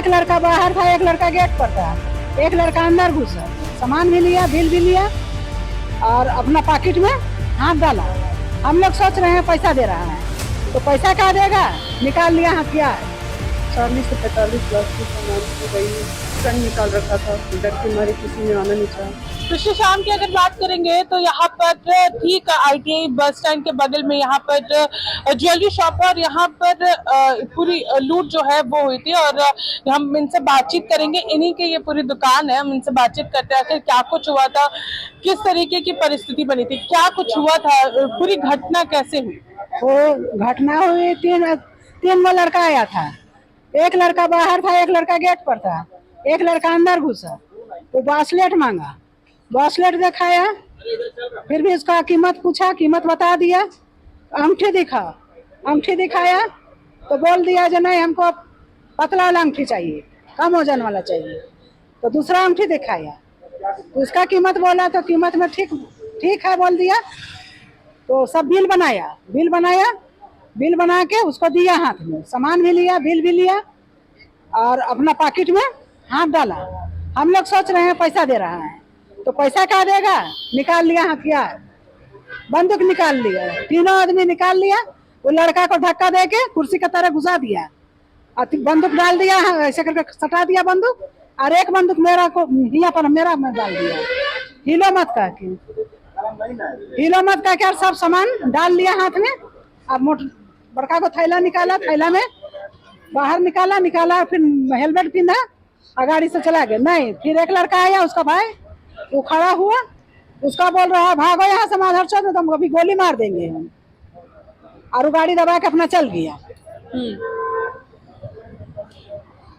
लड़का बाहर था, एक लड़का गेट पर था, एक लड़का अंदर घुसा, सामान भी लिया, बिल भी लिया और अपना पॉकेट में हाथ डाला। हम लोग सोच रहे हैं पैसा दे रहा है, तो पैसा क्या देगा, निकाल लिया हथियार। 40 से 45 लाख की सामान हो गई है। गन निकाल रखा था, डर के मारे किसी ने आना नहीं चाहा। पिछले शाम की अगर बात करेंगे तो यहाँ पर ठीक ITI बस स्टैंड के बगल में यहाँ पर ज्वेलरी शॉप है और यहाँ पर पूरी लूट जो है वो हुई थी और हम इनसे बातचीत करेंगे। इन्हीं की ये पूरी दुकान है, हम इनसे बातचीत करते हैं आखिर क्या कुछ हुआ था, किस तरीके की परिस्थिति बनी थी, क्या कुछ हुआ था, पूरी घटना कैसे हुई। वो घटना हुई, तीन वो लड़का आया था, एक लड़का बाहर था, एक लड़का गेट पर था, एक लड़का अंदर घुसा, तो ब्रेसलेट मांगा, ब्रेसलेट दिखाया, फिर भी उसका कीमत पूछा, कीमत बता दिया, अंगूठी दिखाया तो बोल दिया जो नहीं हमको पतला वाला अंगूठी चाहिए, कम वजन वाला चाहिए। तो दूसरा अंगूठी दिखाया तो उसका कीमत बोला, तो कीमत में ठीक है बोल दिया। तो सब बिल बना के उसको दिया हाथ में, सामान भी लिया, बिल भी लिया और अपना पॉकेट में हाथ डाला। हम लोग सोच रहे हैं पैसा दे रहा है, तो पैसा क्या देगा, निकाल लिया हथियार, बंदूक निकाल लिया, तीनों आदमी निकाल लिया। वो लड़का को धक्का दे के कुर्सी की तरह घुसा दिया और बंदूक डाल दिया, ऐसे करके सटा दिया बंदूक, और एक बंदूक मेरा को यहाँ पर मेरा में डाल दिया। हिलो मत कह के और सब सामान डाल लिया हाथ में। अब बड़का को थैला निकाला, थैला में बाहर निकाला, फिर हेलमेट पहना और गाड़ी से चला गया। नहीं, फिर एक लड़का आया, उसका भाई, वो खड़ा हुआ, उसका बोल रहा है भागो यहाँ से, माधर चौथ तो हम अभी गोली मार देंगे हम, और वो गाड़ी दबा के अपना चल गया।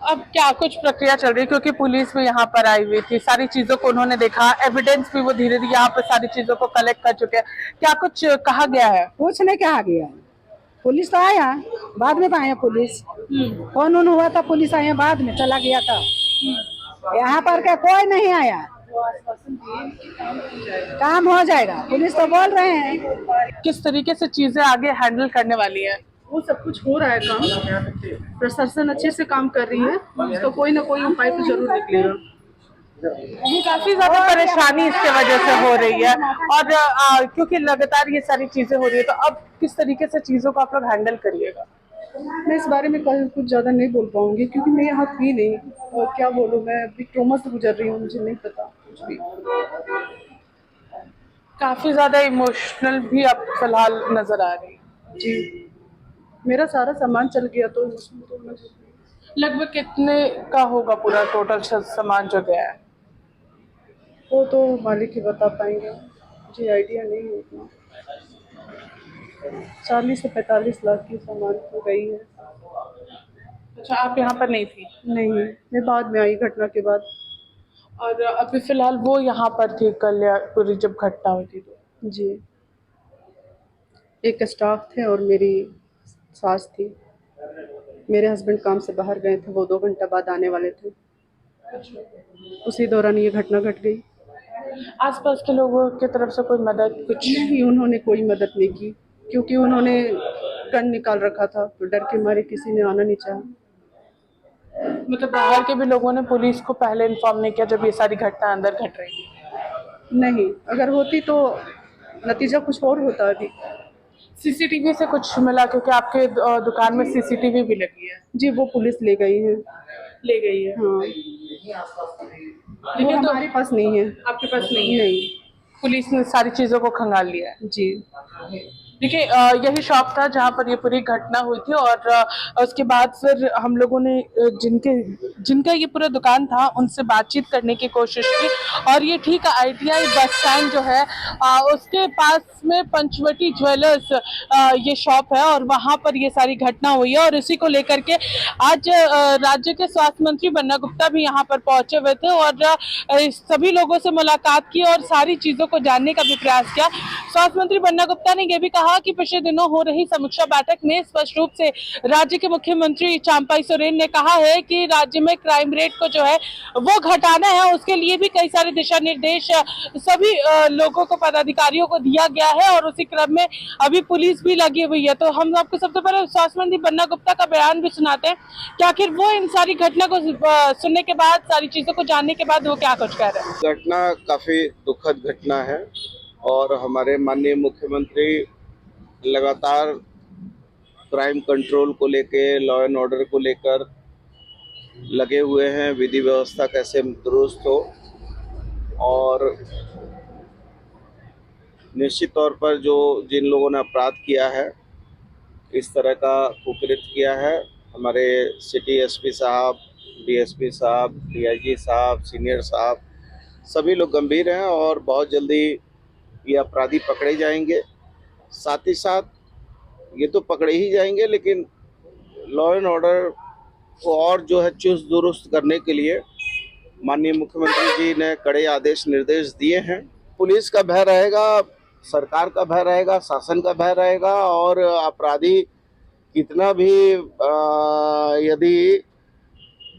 अब क्या कुछ प्रक्रिया चल रही है, क्योंकि पुलिस भी यहाँ पर आई हुई थी, सारी चीजों को उन्होंने देखा, एविडेंस भी वो धीरे धीरे यहाँ पर सारी चीजों को कलेक्ट कर चुके हैं। क्या कुछ कहा गया है। कुछ नहीं कहा गया, पुलिस तो आया, बाद में आया पुलिस, फोन हुआ था, पुलिस आया बाद में, चला गया था। यहाँ पर क्या कोई नहीं आया, काम हो जाएगा, पुलिस तो बोल रहे हैं। किस तरीके से चीजें आगे हैंडल करने वाली है। वो सब कुछ हो रहा है, काम प्रशासन अच्छे से काम कर रही है, तो कोई ना कोई उपाय तो जरूर निकलेगा। काफी ज्यादा परेशानी इसके वजह से हो रही है और क्योंकि लगातार ये सारी चीजें हो रही है, तो अब किस तरीके से चीजों को आप लोग हैंडल करिएगा। मैं इस बारे में कुछ ज्यादा नहीं बोल पाऊंगी, क्योंकि मैं यहाँ थी नहीं, और क्या बोलूँ, मैं अभी ट्रोमा से गुजर रही हूँ, मुझे नहीं पता कुछ भी। काफी ज्यादा इमोशनल भी अब फिलहाल नजर आ रही है। जी, मेरा सारा सामान चल गया, तो इमोशनल तो होना चाहिए। लगभग कितने का होगा पूरा टोटल सामान जो गया है। वो तो मालिक ही बता पाएंगे, मुझे आइडिया नहीं है उतना। 40 से 45 लाख की सामान हो गई है। अच्छा, आप यहाँ पर नहीं थी। नहीं, मैं बाद में आई घटना के बाद। और अभी फिलहाल वो यहाँ पर थी कल्याणपुरी जब घटना हुई थी तो। जी, एक स्टाफ थे और मेरी सास थी। मेरे हस्बैंड काम से बाहर गए थे, वो 2 घंटा बाद आने वाले थे। उसी दौरान ये घटना घट गई। आसपास के लोगों की तरफ से कोई मदद कुछ नहीं, उन्होंने कोई मदद नहीं की, क्योंकि उन्होंने गन निकाल रखा था, तो डर के मारे किसी ने आना नहीं चाहा। मतलब बाहर के भी लोगों ने पुलिस को पहले इन्फॉर्म नहीं किया जब ये सारी घटना अंदर घट रही थी। नहीं, अगर होती तो नतीजा कुछ और होता। अभी सीसीटीवी से कुछ मिला, क्योंकि आपके दुकान में सीसीटीवी भी लगी है। जी, वो पुलिस ले गई है। ले गई है। हाँ, लेकिन तो हमारे पास नहीं है। आपके पास नहीं है। नहीं। पुलिस ने सारी चीजों को खंगाल लिया है। जी, देखिए, यही शॉप था जहाँ पर ये पूरी घटना हुई थी और उसके बाद फिर हम लोगों ने जिनका ये पूरा दुकान था उनसे बातचीत करने की कोशिश की और ये ठीक ITI बस स्टैंड जो है उसके पास में पंचवटी ज्वेलर्स ये शॉप है और वहाँ पर ये सारी घटना हुई है और इसी को लेकर के आज राज्य के स्वास्थ्य मंत्री बन्ना गुप्ता भी यहाँ पर पहुंचे हुए थे और सभी लोगों से मुलाकात की और सारी चीजों को जानने का भी प्रयास किया। स्वास्थ्य मंत्री बन्ना गुप्ता ने यह भी कहा कहा कि पिछले दिनों हो रही समीक्षा बैठक में स्पष्ट रूप से राज्य के मुख्यमंत्री चांपाई सोरेन ने कहा है कि राज्य में क्राइम रेट को जो है वो घटाना है। उसके लिए भी कई सारे दिशा निर्देश सभी लोगों को, पदाधिकारियों को दिया गया है और उसी क्रम में अभी पुलिस भी लगी हुई है। तो हम आपको सबसे पहले स्वास्थ्य मंत्री बन्ना गुप्ता का बयान भी सुनाते हैं कि आखिर वो इन सारी घटना को सुनने के बाद, सारी चीजों को जानने के बाद वो क्या कुछ कह रहे हैं। घटना काफी दुखद घटना है और हमारे माननीय मुख्यमंत्री लगातार क्राइम कंट्रोल को लेके, लॉ एंड ऑर्डर को लेकर लगे हुए हैं, विधि व्यवस्था कैसे दुरुस्त हो। और निश्चित तौर पर जिन लोगों ने अपराध किया है, इस तरह का कुकृत्य किया है, हमारे सिटी एसपी साहब, डीएसपी साहब, डीआईजी साहब, सीनियर साहब, सभी लोग गंभीर हैं और बहुत जल्दी ये अपराधी पकड़े जाएंगे। साथ ही साथ ये तो पकड़े ही जाएंगे, लेकिन लॉ एंड ऑर्डर को और जो है चुस्त दुरुस्त करने के लिए माननीय मुख्यमंत्री जी ने कड़े आदेश निर्देश दिए हैं। पुलिस का भय रहेगा, सरकार का भय रहेगा, शासन का भय रहेगा और अपराधी कितना भी यदि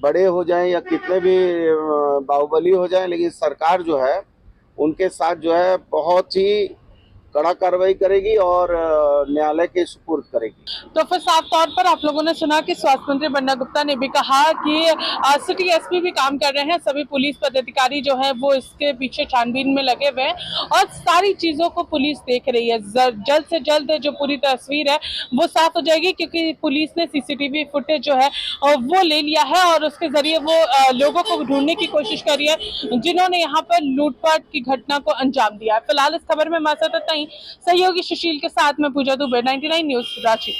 बड़े हो जाएं या कितने भी बाहुबली हो जाएं, लेकिन सरकार जो है उनके साथ जो है बहुत ही कड़ा कार्रवाई करेगी और न्यायालय के सुपुर्द करेगी। तो फिर साफ तौर पर आप लोगों ने सुना कि स्वास्थ्य मंत्री बन्ना गुप्ता ने भी कहा कि सिटी एसपी भी काम कर रहे हैं, सभी पुलिस पदाधिकारी जो है वो इसके पीछे छानबीन में लगे हुए हैं और सारी चीजों को पुलिस देख रही है। जल्द से जल्द जो पूरी तस्वीर है वो साफ हो जाएगी, क्योंकि पुलिस ने सीसीटीवी फुटेज जो है वो ले लिया है और उसके जरिए वो लोगों को ढूंढने की कोशिश कर रही है जिन्होंने यहाँ पर लूटपाट की घटना को अंजाम दिया है। फिलहाल इस खबर में हमारे साथ सहयोगी सुशील के साथ में पूजा दुबे, 99 न्यूज, रांची।